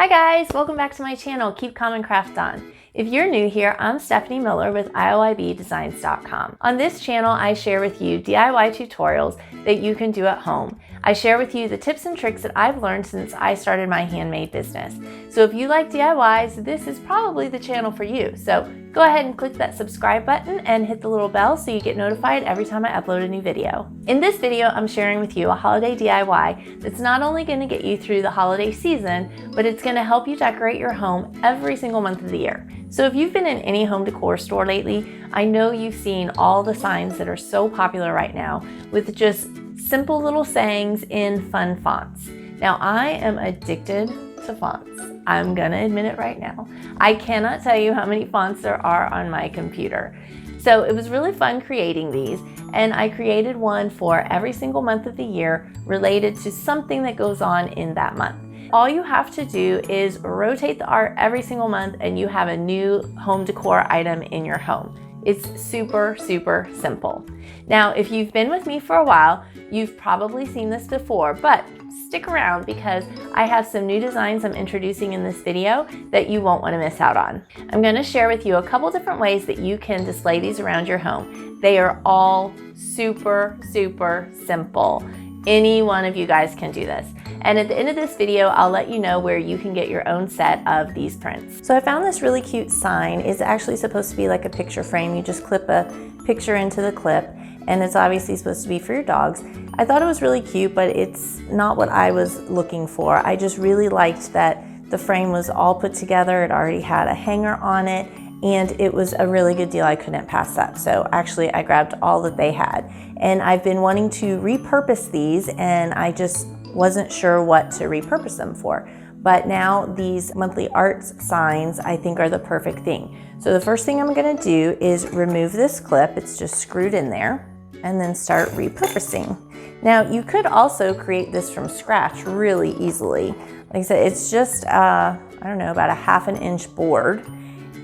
Hi guys, welcome back to my channel, Keep Calm and Craft On. If you're new here, I'm Stephanie Miller with IOIBdesigns.com. On this channel, I share with you DIY tutorials that you can do at home. I share with you the tips and tricks that I've learned since I started my handmade business. So if you like DIYs, this is probably the channel for you. So go ahead and click that subscribe button and hit the little bell so you get notified every time I upload a new video. In this video, I'm sharing with you a holiday DIY that's not only going to get you through the holiday season, but it's going to help you decorate your home every single month of the year. So if you've been in any home decor store lately, I know you've seen all the signs that are so popular right now with just simple little sayings in fun fonts. Now, I am addicted to fonts. I'm gonna admit it right now. I cannot tell you how many fonts there are on my computer. So it was really fun creating these, and I created one for every single month of the year related to something that goes on in that month. All you have to do is rotate the art every single month and you have a new home decor item in your home. It's super, super simple. Now, if you've been with me for a while, you've probably seen this before, but stick around because I have some new designs I'm introducing in this video that you won't want to miss out on. I'm going to share with you a couple different ways that you can display these around your home. They are all super, super simple. Any one of you guys can do this. And at the end of this video, I'll let you know where you can get your own set of these prints. So I found this really cute sign. It's actually supposed to be like a picture frame. You just clip a picture into the clip, and it's obviously supposed to be for your dogs. I thought it was really cute, but it's not what I was looking for. I just really liked that the frame was all put together. It already had a hanger on it, and it was a really good deal. I couldn't pass up. So actually I grabbed all that they had. And I've been wanting to repurpose these, and I just wasn't sure what to repurpose them for. But now these monthly arts signs I think are the perfect thing. So the first thing I'm gonna do is remove this clip. It's just screwed in there, and then start repurposing. Now you could also create this from scratch really easily. Like I said, it's just, I don't know, about a ½ inch board.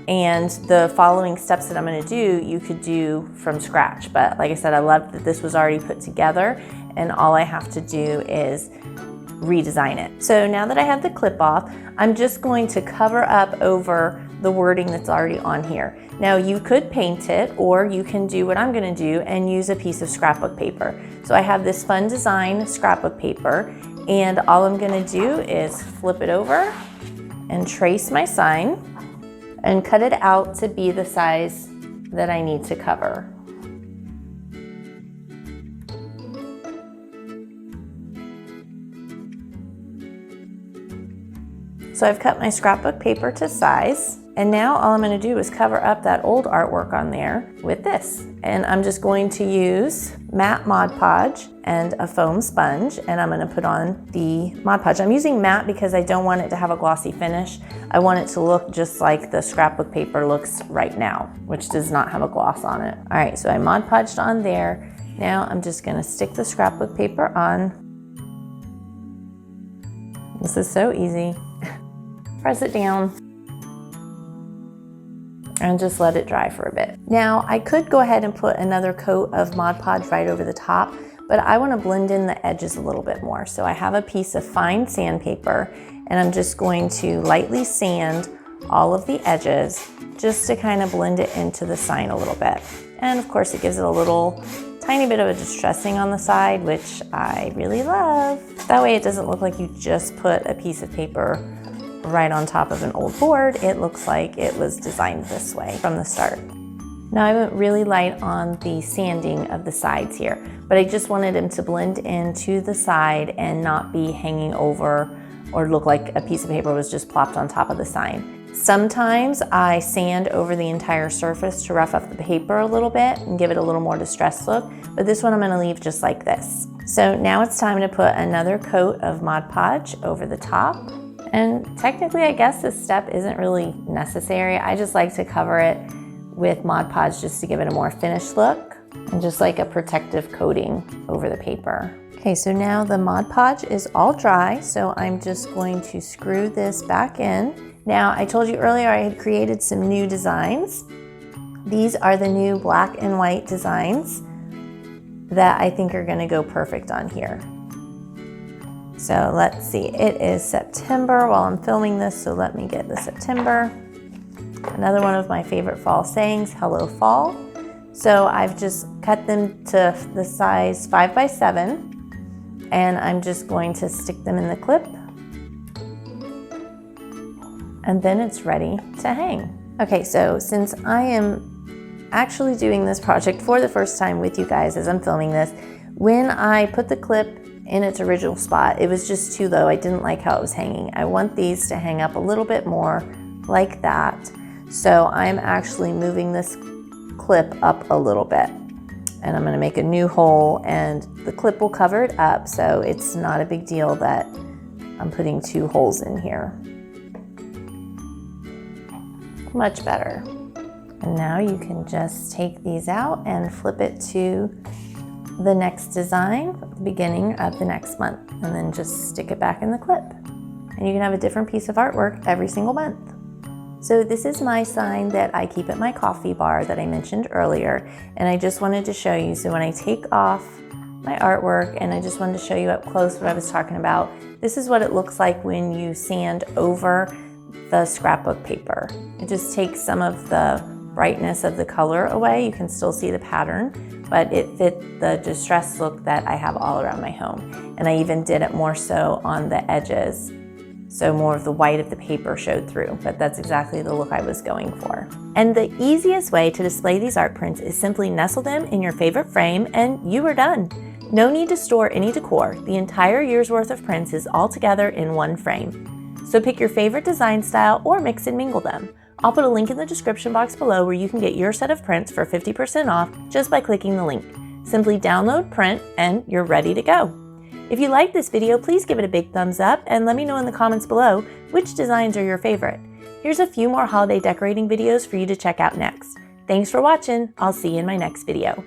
And the following steps that I'm gonna do, you could do from scratch. But like I said, I love that this was already put together, and all I have to do is redesign it. So now that I have the clip off, I'm just going to cover up over the wording that's already on here. Now you could paint it, or you can do what I'm gonna do and use a piece of scrapbook paper. So I have this fun design scrapbook paper, and all I'm gonna do is flip it over and trace my sign and cut it out to be the size that I need to cover. So I've cut my scrapbook paper to size, and now all I'm going to do is cover up that old artwork on there with this. And I'm just going to use matte Mod Podge and a foam sponge, and I'm going to put on the Mod Podge. I'm using matte because I don't want it to have a glossy finish. I want it to look just like the scrapbook paper looks right now, which does not have a gloss on it. All right, so I Mod Podged on there. Now I'm just going to stick the scrapbook paper on. This is so easy. Press it down and just let it dry for a bit. Now I could go ahead and put another coat of Mod Podge right over the top, but I want to blend in the edges a little bit more. So I have a piece of fine sandpaper, and I'm just going to lightly sand all of the edges just to kind of blend it into the sign a little bit. And of course it gives it a little tiny bit of a distressing on the side, which I really love. That way it doesn't look like you just put a piece of paper right on top of an old board. It looks like it was designed this way from the start. Now I went really light on the sanding of the sides here, but I just wanted them to blend into the side and not be hanging over or look like a piece of paper was just plopped on top of the sign. Sometimes I sand over the entire surface to rough up the paper a little bit and give it a little more distressed look, but this one I'm going to leave just like this. So now it's time to put another coat of Mod Podge over the top. And technically, I guess this step isn't really necessary. I just like to cover it with Mod Podge just to give it a more finished look, and just like a protective coating over the paper. Okay, so now the Mod Podge is all dry, so I'm just going to screw this back in. Now, I told you earlier I had created some new designs. These are the new black and white designs that I think are gonna go perfect on here. So let's see, it is September while I'm filming this, so let me get the September. Another one of my favorite fall sayings, hello fall. So I've just cut them to the size 5 by 7, and I'm just going to stick them in the clip. And then it's ready to hang. Okay, so since I am actually doing this project for the first time with you guys as I'm filming this, when I put the clip in its original spot, it was just too low. I didn't like how it was hanging. I want these to hang up a little bit more like that. So I'm actually moving this clip up a little bit, and I'm going to make a new hole, and the clip will cover it up, so it's not a big deal that I'm putting 2 holes in here. Much better. And now you can just take these out and flip it to the next design at the beginning of the next month, and then just stick it back in the clip. And you can have a different piece of artwork every single month. So this is my sign that I keep at my coffee bar that I mentioned earlier, and I just wanted to show you. So when I take off my artwork, and I just wanted to show you up close what I was talking about, this is what it looks like when you sand over the scrapbook paper. It just takes some of the brightness of the color away. You can still see the pattern, but it fit the distressed look that I have all around my home. And I even did it more so on the edges, so more of the white of the paper showed through, but that's exactly the look I was going for. And the easiest way to display these art prints is simply nestle them in your favorite frame and you are done. No need to store any decor. The entire year's worth of prints is all together in one frame. So pick your favorite design style or mix and mingle them. I'll put a link in the description box below where you can get your set of prints for 50% off just by clicking the link. Simply download, print, and you're ready to go. If you liked this video, please give it a big thumbs up and let me know in the comments below which designs are your favorite. Here's a few more holiday decorating videos for you to check out next. Thanks for watching. I'll see you in my next video.